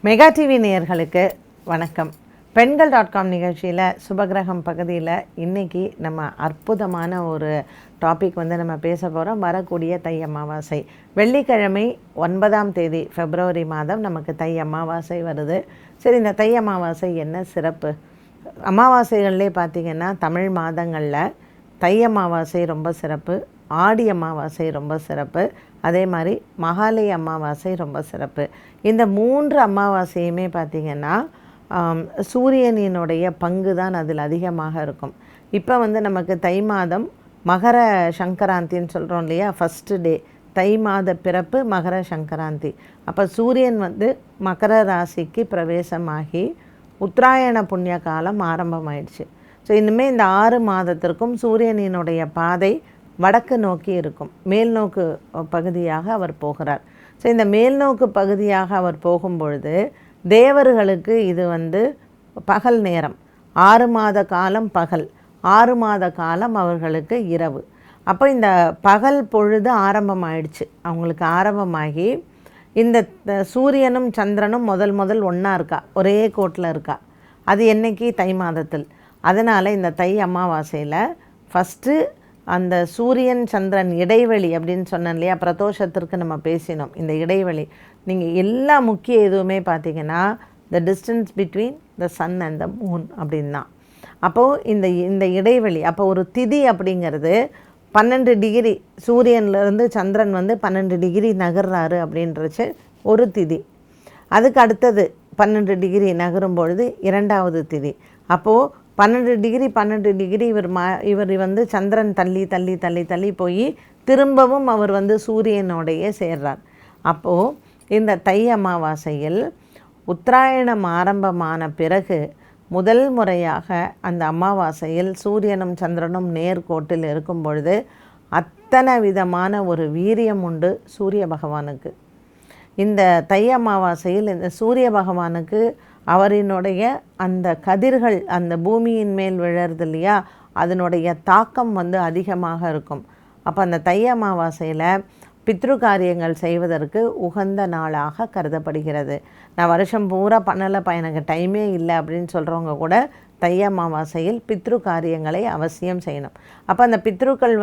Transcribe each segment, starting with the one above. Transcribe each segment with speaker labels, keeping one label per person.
Speaker 1: Mega TV நேயர்களுக்கு வணக்கம். பெண்கள்.com நிகழ்ச்சியில் சுபகிரகம் பகுதியில் இன்றைக்கி நம்ம அற்புதமான ஒரு டாபிக் நம்ம பேச போகிறோம். வரக்கூடிய தை அமாவாசை வெள்ளிக்கிழமை 9ஆம் தேதி பிப்ரவரி மாதம் நமக்கு தை அமாவாசை வருது. சரி, இந்த தை அமாவாசை என்ன சிறப்பு? அமாவாசைகள்லே பார்த்திங்கன்னா தமிழ் மாதங்களில் தை அமாவாசை ரொம்ப சிறப்பு, ஆடி அமாவாசை ரொம்ப சிறப்பு, அதே மாதிரி மகாலய அமாவாசை ரொம்ப சிறப்பு. இந்த 3 அமாவாசையுமே பார்த்திங்கன்னா சூரியனினுடைய பங்கு தான் அதில் அதிகமாக இருக்கும். இப்போ நமக்கு தை மாதம் மகர சங்கராந்தின்னு சொல்கிறோம் இல்லையா, ஃபஸ்ட்டு டே தை மாத பிறப்பு மகர சங்கராந்தி. அப்போ சூரியன் மகர ராசிக்கு பிரவேசமாகி உத்தராயண புண்ணிய காலம் ஆரம்பமாயிடுச்சு. ஸோ இனிமேல் இந்த 6 மாதத்திற்கும் சூரியனினுடைய பாதை வடக்கு நோக்கி இருக்கும். மேல் நோக்கு பகுதியாக அவர் போகிறார். ஸோ இந்த மேல் நோக்கு பகுதியாக அவர் போகும்பொழுது தேவர்களுக்கு இது பகல் நேரம். 6 மாத காலம் பகல், 6 மாத காலம் அவர்களுக்கு இரவு. அப்போ இந்த பகல் பொழுது ஆரம்பமாயிடுச்சு அவங்களுக்கு. ஆரம்பமாகி இந்த சூரியனும் சந்திரனும் முதல் ஒன்றா இருக்கா, ஒரே கோட்டில் இருக்கா. அது என்னைக்கு? தை மாதத்தில். அதனால் இந்த தை அமாவாசையில் ஃபஸ்ட்டு அந்த சூரியன் சந்திரன் இடைவெளி அப்படின்னு சொன்னேன் இல்லையா, பிரதோஷத்திற்கு நம்ம பேசினோம். இந்த இடைவெளி நீங்கள் எல்லா முக்கிய எதுவுமே பார்த்திங்கன்னா the distance between the sun and the moon அப்படின்னா. அப்போது இந்த இடைவெளி, அப்போ ஒரு திதி அப்படிங்கிறது 12 டிகிரி, சூரியன்லேருந்து சந்திரன் 12 டிகிரி நகர்றாரு அப்படின்றச்சு ஒரு திதி. அதுக்கு அடுத்தது 12 டிகிரி நகரும் பொழுது 2வது திதி. அப்போது 12 டிகிரி இவர் சந்திரன் தள்ளி போய் திரும்பவும் அவர் சூரியனோடையே சேர்றார். அப்போது இந்த தை அமாவாசையில் உத்தராயணம் ஆரம்பமான பிறகு முதல் முறையாக அந்த அமாவாசையில் சூரியனும் சந்திரனும் நேர்கோட்டில் இருக்கும் பொழுது அத்தனை விதமான ஒரு வீரியம் உண்டு சூரிய பகவானுக்கு. இந்த தை அமாவாசையில் இந்த சூரிய பகவானுக்கு அவரினுடைய அந்த கதிர்கள் அந்த பூமியின் மேல் விழறது இல்லையா, அதனுடைய தாக்கம் அதிகமாக இருக்கும். அப்போ அந்த தை அமாவாசையில் பித்ரு காரியங்கள் செய்வதற்கு உகந்த நாளாக கருதப்படுகிறது. நான் வருஷம் பூரா பண்ணலைப்பா, எனக்கு டைமே இல்லை அப்படின்னு சொல்கிறவங்க கூட தை அமாவாசையில் பித்ரு காரியங்களை அவசியம் செய்யணும். அப்போ அந்த பித்ருக்கள்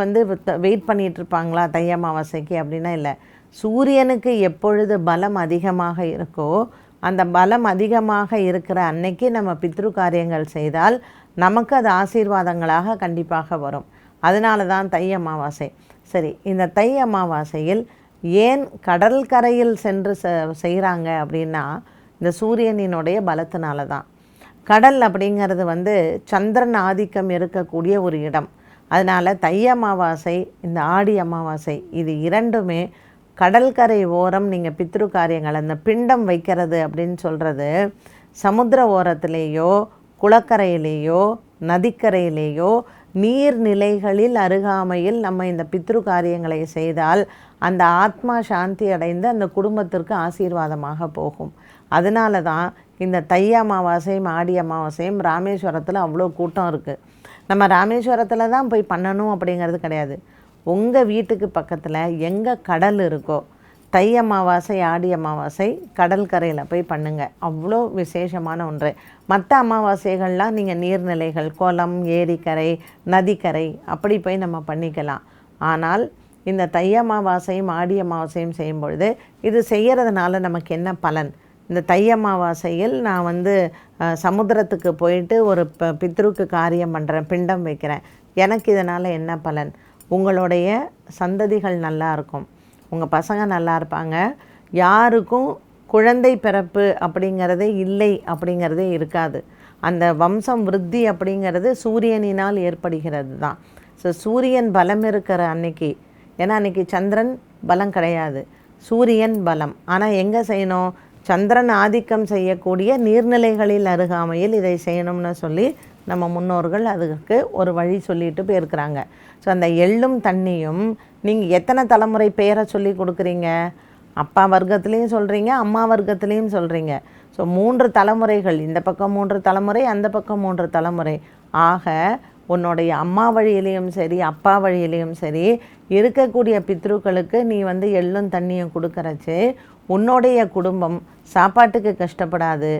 Speaker 1: வெயிட் பண்ணிகிட்ருப்பாங்களா தை அமாவாசைக்கு அப்படின்னா இல்லை. சூரியனுக்கு எப்பொழுது பலம் அதிகமாக இருக்கோ அந்த பலம் அதிகமாக இருக்கிற அன்னைக்கு நம்ம பித்ரு காரியங்கள் செய்தால் நமக்கு அது ஆசீர்வாதங்களாக கண்டிப்பாக வரும். அதனால தான் தை அமாவாசை. சரி, இந்த தை அமாவாசையில் ஏன் கடல் கரையில் சென்று செய்கிறாங்க அப்படின்னா இந்த சூரியனினுடைய பலத்தினால தான். கடல் அப்படிங்கிறது சந்திரன் ஆதிக்கம் இருக்கக்கூடிய ஒரு இடம். அதனால் தை அமாவாசை, இந்த ஆடி அமாவாசை, இது இரண்டுமே கடற்கரை ஓரம் நீங்கள் பித்ரு காரியங்கள் அந்த பிண்டம் வைக்கிறது அப்படின்னு சொல்கிறது சமுத்திர ஓரத்திலேயோ குளக்கரையிலேயோ நதிக்கரையிலேயோ நீர்நிலைகளில் அருகாமையில் நம்ம இந்த பித்ரு காரியங்களை செய்தால் அந்த ஆத்மா சாந்தி அடைந்து அந்த குடும்பத்திற்கு ஆசீர்வாதமாக போகும். அதனால தான் இந்த தை அமாவாசையும் ஆடி அமாவாசையும் ராமேஸ்வரத்தில் அவ்வளோ கூட்டம் இருக்குது. நம்ம ராமேஸ்வரத்தில் தான் போய் பண்ணணும் அப்படிங்கிறது கிடையாது. உங்கள் வீட்டுக்கு பக்கத்தில் எங்கே கடல் இருக்கோ தை அமாவாசை ஆடி அமாவாசை கடற்கரையில் போய் பண்ணுங்கள். அவ்வளோ விசேஷமான ஒன்று. மற்ற அமாவாசைகள்லாம் நீங்கள் நீர்நிலைகள், குளம், ஏரிக்கரை, நதிக்கரை அப்படி போய் நம்ம பண்ணிக்கலாம். ஆனால் இந்த தை அமாவாசையும் ஆடி அமாவாசையும் செய்யும் பொழுது இது செய்கிறதுனால நமக்கு என்ன பலன்? இந்த தை அமாவாசையில் நான் சமுத்திரத்துக்கு போயிட்டு ஒரு பித்ருக்கு காரியம் பண்ணுறேன், பிண்டம் வைக்கிறேன், எனக்கு இதனால் என்ன பலன்? உங்களுடைய சந்ததிகள் நல்லா இருக்கும், உங்கள் பசங்க நல்லா இருப்பாங்க, யாருக்கும் குழந்தை பிறப்பு அப்படிங்கிறதே இல்லை அப்படிங்கிறதே இருக்காது. அந்த வம்சம் விருத்தி அப்படிங்கிறது சூரியனினால் ஏற்படுகிறது தான். ஸோ சூரியன் பலம் இருக்கிற அன்னைக்கு, ஏன்னா அன்றைக்கி சந்திரன் பலம் கிடையாது, சூரியன் பலம். ஆனால் எங்கே செய்யணும்? சந்திரன் ஆதிக்கம் செய்யக்கூடிய நீர்நிலைகளில் அருகாமையில் இதை செய்யணும்னு சொல்லி நம்ம முன்னோர்கள் அதுக்கு ஒரு வழி சொல்லிட்டு போயிருக்கிறாங்க. ஸோ அந்த எள்ளும் தண்ணியும் நீங்கள் எத்தனை தலைமுறை பேரை சொல்லி கொடுக்குறீங்க? அப்பா வர்க்கத்துலேயும் சொல்கிறீங்க, அம்மா வர்க்கத்துலேயும் சொல்கிறீங்க. ஸோ 3 தலைமுறைகள், இந்த பக்கம் 3 தலைமுறை, அந்த பக்கம் 3 தலைமுறை. ஆக உன்னுடைய அம்மா வழியிலையும் சரி அப்பா வழியிலையும் சரி இருக்கக்கூடிய பித்ருக்களுக்கு நீ எள்ளும் தண்ணியும் கொடுக்கறச்சு உன்னுடைய குடும்பம் சாப்பாட்டுக்கு கஷ்டப்படாது,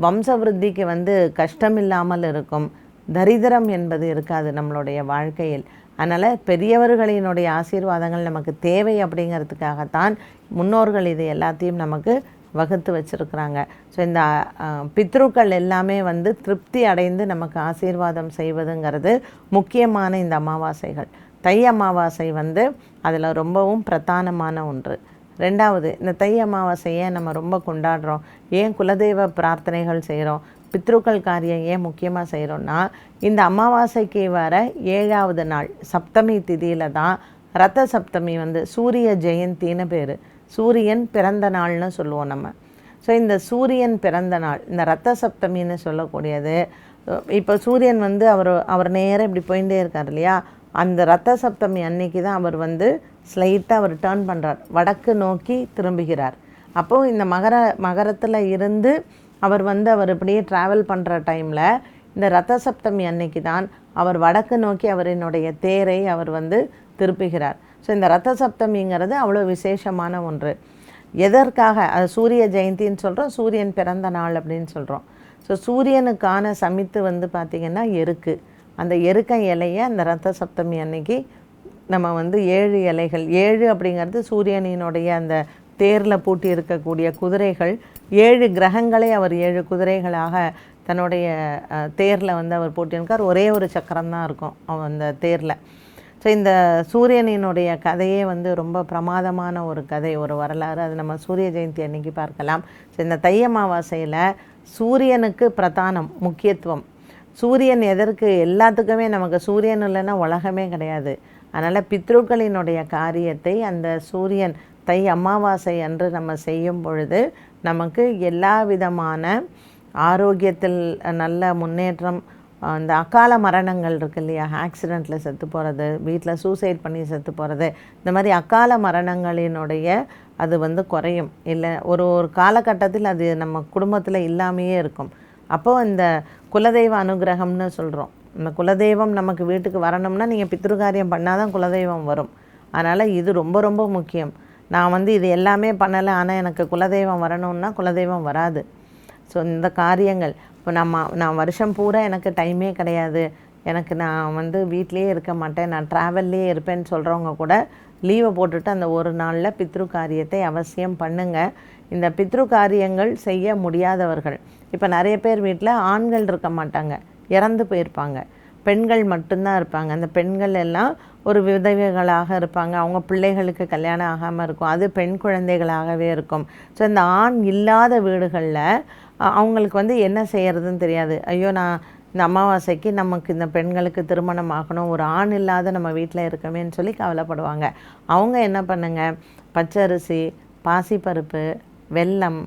Speaker 1: வம்ச விருத்திக்கு கஷ்டம் இல்லாமல் இருக்கும், தரித்திரம் என்பது இருக்காது நம்மளுடைய வாழ்க்கையில். அதனால் பெரியவர்களினுடைய ஆசீர்வாதங்கள் நமக்கு தேவை அப்படிங்கிறதுக்காகத்தான் முன்னோர்கள் இது எல்லாத்தையும் நமக்கு வகுத்து வச்சுருக்குறாங்க. ஸோ இந்த பித்ருக்கள் எல்லாமே திருப்தி அடைந்து நமக்கு ஆசீர்வாதம் செய்வதுங்கிறது முக்கியமான இந்த அமாவாசைகள். தை அமாவாசை அதில் ரொம்பவும் பிரதானமான ஒன்று. ரெண்டாவது, இந்த தை அமாவாசையை நம்ம ரொம்ப கொண்டாடுறோம். ஏன் குலதெய்வ பிரார்த்தனைகள் செய்கிறோம், பித்ருக்கள் காரியம் ஏன் முக்கியமாக செய்கிறோன்னா, இந்த அமாவாசைக்கு வர 7வது நாள் சப்தமி திதியில் தான் ரத்த சப்தமி சூரிய ஜெயந்தின்னு பேர். சூரியன் பிறந்த நாள்னு சொல்லுவோம் நம்ம. ஸோ இந்த சூரியன் பிறந்த நாள், இந்த ரத்த சப்தமின்னு சொல்லக்கூடியது. இப்போ சூரியன் அவர் நேராக இப்படி போயிட்டே இருக்கார் இல்லையா, அந்த ரத்த சப்தமி அன்னைக்கு தான் அவர் ஸ்லைட்டாக அவர் டேர்ன் பண்ணுறார், வடக்கு நோக்கி திரும்புகிறார். அப்போது இந்த மகரத்தில் இருந்து அவர் அவர் இப்படியே ட்ராவல் பண்ணுற டைமில் இந்த ரத்த சப்தமி அன்னைக்கு தான் அவர் வடக்கு நோக்கி அவரினுடைய தேரை அவர் திருப்புகிறார். ஸோ இந்த ரத்த சப்தமிங்கிறது அவ்வளோ விசேஷமான ஒன்று. எதற்காக அது சூரிய ஜெயந்தின்னு சொல்கிறோம், சூரியன் பிறந்த நாள் அப்படின்னு சொல்கிறோம். ஸோ சூரியனுக்கான சமித்து பார்த்திங்கன்னா எருக்கு. அந்த எருக்க இலையை அந்த ரத்த சப்தமி அன்னைக்கு நம்ம 7 இலைகள், 7 அப்படிங்கிறது சூரியனினுடைய அந்த தேரில் பூட்டி இருக்கக்கூடிய குதிரைகள், 7 கிரகங்களை அவர் 7 குதிரைகளாக தன்னுடைய தேரில் அவர் பூட்டியிருக்கார். ஒரே ஒரு சக்கரம் தான் இருக்கும் அந்த தேரில். ஸோ இந்த சூரியனினுடைய கதையே ரொம்ப பிரமாதமான ஒரு கதை, ஒரு வரலாறு. அது நம்ம சூரிய ஜெயந்தி அன்னைக்கு பார்க்கலாம். ஸோ இந்த தை அமாவாசையில் சூரியனுக்கு பிரதானம், முக்கியத்துவம். சூரியன் எதற்கு, எல்லாத்துக்குமே நமக்கு சூரியன் இல்லைன்னா உலகமே கிடையாது. அதனால் பித்ருக்களினுடைய காரியத்தை அந்த சூரியன் தை அமாவாசை அன்று நம்ம செய்யும் பொழுது நமக்கு எல்லா விதமான ஆரோக்கியத்தில் நல்ல முன்னேற்றம். அந்த அகால மரணங்கள் இருக்கு இல்லையா, ஆக்சிடெண்ட்டில் செத்து போகிறது, வீட்டில் சூசைட் பண்ணி செத்து போகிறது, இந்த மாதிரி அகால மரணங்களினுடைய அது குறையும். இல்லை ஒரு காலகட்டத்தில் அது நம்ம குடும்பத்தில் இல்லாமையே இருக்கும். அப்போது இந்த குலதெய்வ அனுகிரகம்னு சொல்கிறோம். இந்த குலதெய்வம் நமக்கு வீட்டுக்கு வரணும்னா நீங்கள் பித்ருகாரியம் பண்ணால் தான் குலதெய்வம் வரும். அதனால் இது ரொம்ப ரொம்ப முக்கியம். நான் இது எல்லாமே பண்ணலை, ஆனால் எனக்கு குலதெய்வம் வரணும்னா குலதெய்வம் வராது. ஸோ இந்த காரியங்கள் இப்போ நான் வருஷம் பூரா எனக்கு டைமே கிடையாது, எனக்கு நான் வீட்டிலையே இருக்க மாட்டேன், நான் ட்ராவல்லையே இருப்பேன்னு சொல்கிறவங்க கூட லீவை போட்டுட்டு அந்த ஒரு நாளில் பித்ரு காரியத்தை அவசியம் பண்ணுங்கள். இந்த பித்ரு காரியங்கள் செய்ய முடியாதவர்கள், இப்போ நிறைய பேர் வீட்டில் ஆண்கள் இருக்க மாட்டாங்க, இறந்து போயிருப்பாங்க, பெண்கள் மட்டும்தான் இருப்பாங்க. அந்த பெண்கள் எல்லாம் ஒரு விதவைகளாக இருப்பாங்க, அவங்க பிள்ளைகளுக்கு கல்யாணம் ஆகாமல் இருக்கும், அது பெண் குழந்தைகளாகவே இருக்கும். ஸோ இந்த ஆண் இல்லாத வீடுகளில் அவங்களுக்கு என்ன செய்கிறதுன்னு தெரியாது. ஐயோ, நான் இந்த அமாவாசைக்கு நமக்கு இந்த பெண்களுக்கு திருமணம் ஆகணும், ஒரு ஆண் இல்லாத நம்ம வீட்டில் இருக்கமேன்னு சொல்லி கவலைப்படுவாங்க. அவங்க என்ன பண்ணுங்க, பச்சரிசி, பாசிப்பருப்பு, வெல்லம்,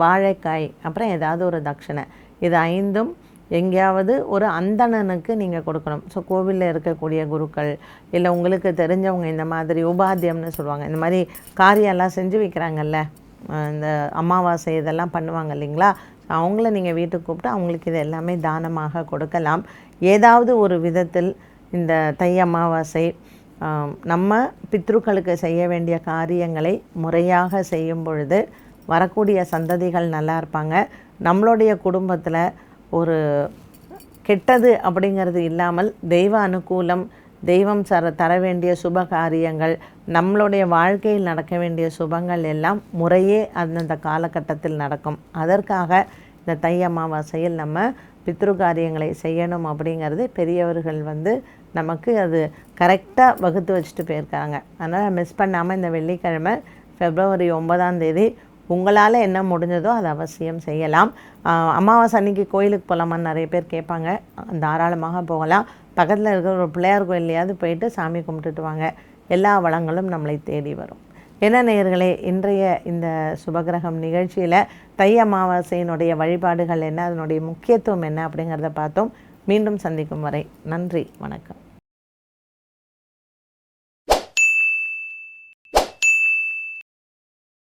Speaker 1: வாழைக்காய், அப்புறம் ஏதாவது ஒரு தட்சணை, இது 5ம் எங்கேயாவது ஒரு அந்தணனுக்கு நீங்கள் கொடுக்கணும். ஸோ கோவிலில் இருக்கக்கூடிய குருக்கள், இல்லை உங்களுக்கு தெரிஞ்சவங்க, இந்த மாதிரி உபாத்தியம்னு சொல்லுவாங்க, இந்த மாதிரி காரியெல்லாம் செஞ்சு வைக்கிறாங்கல்ல, இந்த அமாவாசை இதெல்லாம் பண்ணுவாங்க இல்லைங்களா, அவங்கள நீங்கள் வீட்டுக்கு கூப்பிட்டு அவங்களுக்கு இது எல்லாமே தானமாக கொடுக்கலாம். ஏதாவது ஒரு விதத்தில் இந்த தை அமாவாசை நம்ம பித்ருக்களுக்கு செய்ய வேண்டிய காரியங்களை முறையாக செய்யும் பொழுது வரக்கூடிய சந்ததிகள் நல்லா இருப்பாங்க. நம்மளுடைய குடும்பத்தில் ஒரு கெட்டது அப்படிங்கிறது இல்லாமல் தெய்வ அனுகூலம், தெய்வம் தர வேண்டிய சுப காரியங்கள், நம்மளுடைய வாழ்க்கையில் நடக்க வேண்டிய சுபங்கள் எல்லாம் முறையே அந்தந்த காலகட்டத்தில் நடக்கும். அதற்காக இந்த தை அமாவாசையில் நம்ம பித்ரு காரியங்களை செய்யணும் அப்படிங்கிறது பெரியவர்கள் நமக்கு அது கரெக்டாக வகுத்து வச்சுட்டு போயிருக்காங்க. அதனால் மிஸ் பண்ணாமல் இந்த வெள்ளிக்கிழமை February 9ஆம் தேதி உங்களால் என்ன முடிஞ்சதோ அதை அவசியம் செய்யலாம். அமாவாசை அன்றைக்கி கோயிலுக்கு போகலாமான்னு நிறைய பேர் கேட்பாங்க. தாராளமாக போகலாம். பக்கத்தில் இருக்கிற ஒரு பிள்ளையார் கோயிலையாவது போயிட்டு சாமி கும்பிட்டுட்டு வாங்க. எல்லா வளங்களும் நம்மளை தேடி வரும். என்ன நேயர்களே, இன்றைய இந்த சுபகிரகம் நிகழ்ச்சியில் தை அமாவாசையினுடைய வழிபாடுகள் என்ன, அதனுடைய முக்கியத்துவம் என்ன அப்படிங்கிறத பார்த்தோம். மீண்டும் சந்திக்கும் வரை நன்றி, வணக்கம்.